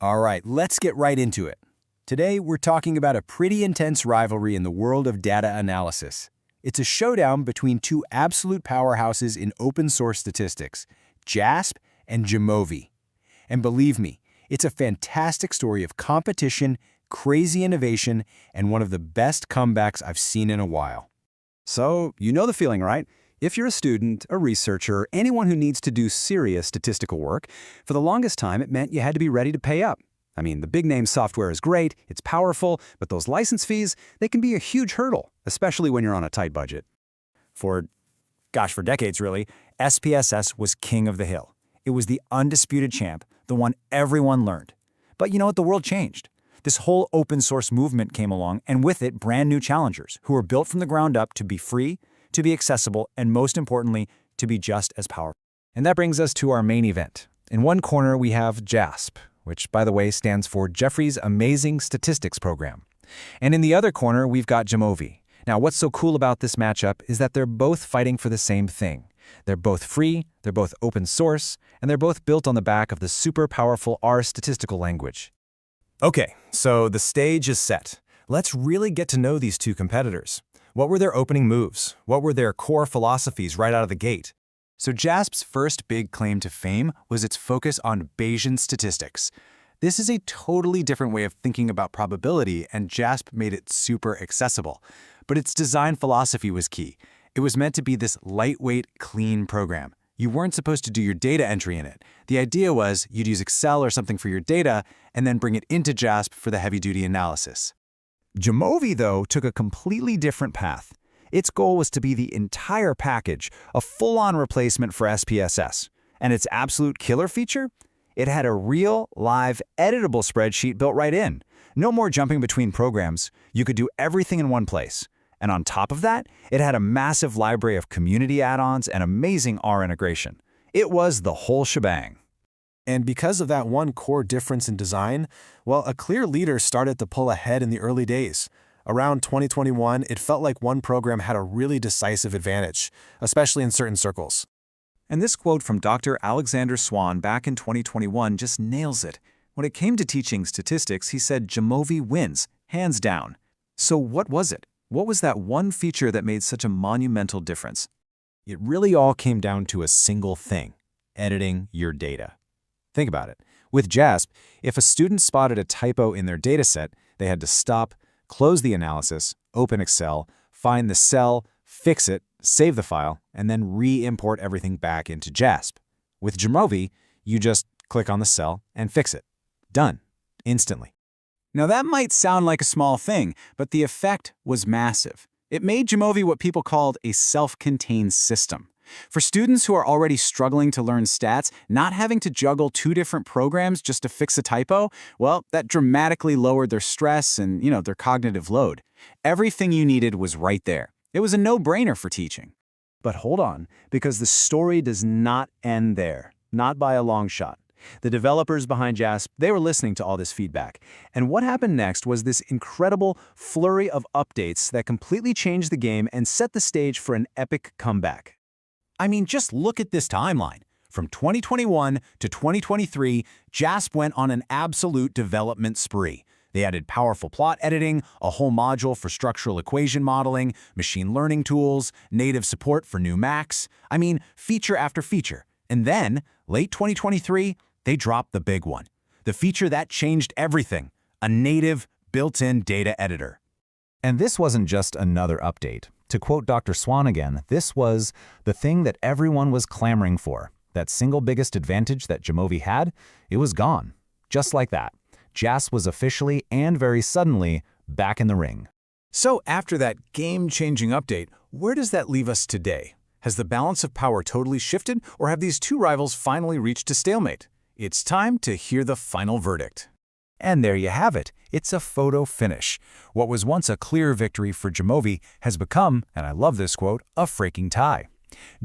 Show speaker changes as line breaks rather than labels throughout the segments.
All right, let's get right into it. Today, we're talking about a pretty intense rivalry in the world of data analysis. It's a showdown between two absolute powerhouses in open-source statistics, JASP and Jamovi. And believe me, it's a fantastic story of competition, crazy innovation, and one of the best comebacks I've seen in a while.
So, you know the feeling, right? If you're a student, a researcher, anyone who needs to do serious statistical work, for the longest time it meant you had to be ready to pay up. I mean, the big-name software is great, it's powerful, but those license fees, they can be a huge hurdle, especially when you're on a tight budget.
For decades really, SPSS was king of the hill. It was the undisputed champ, the one everyone learned. But you know what? The world changed. This whole open source movement came along, and with it, brand new challengers who were built from the ground up to be free, to be accessible, and most importantly, to be just as powerful.
And that brings us to our main event. In one corner, we have JASP, which, by the way, stands for Jeffrey's Amazing Statistics Program. And in the other corner, we've got Jamovi. Now, what's so cool about this matchup is that they're both fighting for the same thing. They're both free, they're both open source, and they're both built on the back of the super powerful R statistical language.
Okay, so the stage is set. Let's really get to know these two competitors. What were their opening moves? What were their core philosophies right out of the gate?
So JASP's first big claim to fame was its focus on Bayesian statistics. This is a totally different way of thinking about probability, and JASP made it super accessible. But its design philosophy was key. It was meant to be this lightweight, clean program. You weren't supposed to do your data entry in it. The idea was you'd use Excel or something for your data, and then bring it into JASP for the heavy-duty analysis.
Jamovi, though, took a completely different path. Its goal was to be the entire package, a full-on replacement for SPSS. And its absolute killer feature? It had a real, live, editable spreadsheet built right in. No more jumping between programs. You could do everything in one place. And on top of that, it had a massive library of community add-ons and amazing R integration. It was the whole shebang.
And because of that one core difference in design, well, a clear leader started to pull ahead in the early days. Around 2021, it felt like one program had a really decisive advantage, especially in certain circles.
And this quote from Dr. Alexander Swan back in 2021 just nails it. When it came to teaching statistics, he said Jamovi wins, hands down. So what was it? What was that one feature that made such a monumental difference?
It really all came down to a single thing: editing your data. Think about it. With JASP, if a student spotted a typo in their dataset, they had to stop, close the analysis, open Excel, find the cell, fix it, save the file, and then re-import everything back into JASP. With Jamovi, you just click on the cell and fix it. Done. Instantly.
Now that might sound like a small thing, but the effect was massive. It made Jamovi what people called a self-contained system. For students who are already struggling to learn stats, not having to juggle two different programs just to fix a typo, well, that dramatically lowered their stress and, their cognitive load. Everything you needed was right there. It was a no-brainer for teaching.
But hold on, because the story does not end there, not by a long shot. The developers behind JASP, they were listening to all this feedback. And what happened next was this incredible flurry of updates that completely changed the game and set the stage for an epic comeback.
I mean, just look at this timeline. From 2021 to 2023, JASP went on an absolute development spree. They added powerful plot editing, a whole module for structural equation modeling, machine learning tools, native support for new Macs. I mean, feature after feature. And then, late 2023, they dropped the big one. The feature that changed everything: a native, built-in data editor.
And this wasn't just another update. To quote Dr. Swan again, this was the thing that everyone was clamoring for. That single biggest advantage that Jamovi had, it was gone. Just like that. JASP was officially and very suddenly back in the ring.
So after that game-changing update, where does that leave us today? Has the balance of power totally shifted, or have these two rivals finally reached a stalemate? It's time to hear the final verdict.
And there you have it. It's a photo finish. What was once a clear victory for Jamovi has become, and I love this quote, a freaking tie.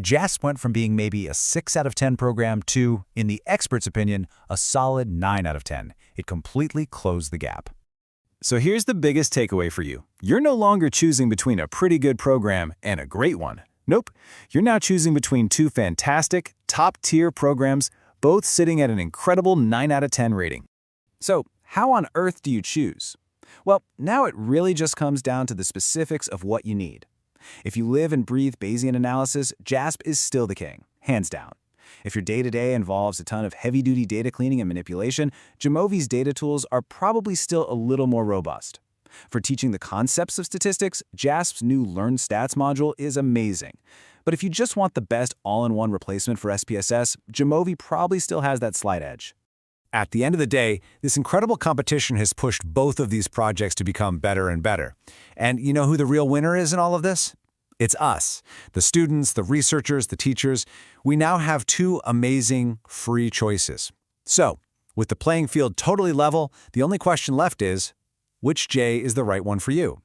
JASP went from being maybe a 6 out of 10 program to, in the experts' opinion, a solid 9 out of 10. It completely closed the gap. So here's the biggest takeaway for you. You're no longer choosing between a pretty good program and a great one. Nope. You're now choosing between two fantastic, top-tier programs, both sitting at an incredible 9 out of 10 rating.
So, how on earth do you choose? Well, now it really just comes down to the specifics of what you need. If you live and breathe Bayesian analysis, JASP is still the king, hands down. If your day-to-day involves a ton of heavy-duty data cleaning and manipulation, Jamovi's data tools are probably still a little more robust. For teaching the concepts of statistics, JASP's new Learn Stats module is amazing. But if you just want the best all-in-one replacement for SPSS, Jamovi probably still has that slight edge.
At the end of the day, this incredible competition has pushed both of these projects to become better and better. And you know who the real winner is in all of this? It's us, the students, the researchers, the teachers. We now have two amazing free choices. So, with the playing field totally level, the only question left is, which J is the right one for you?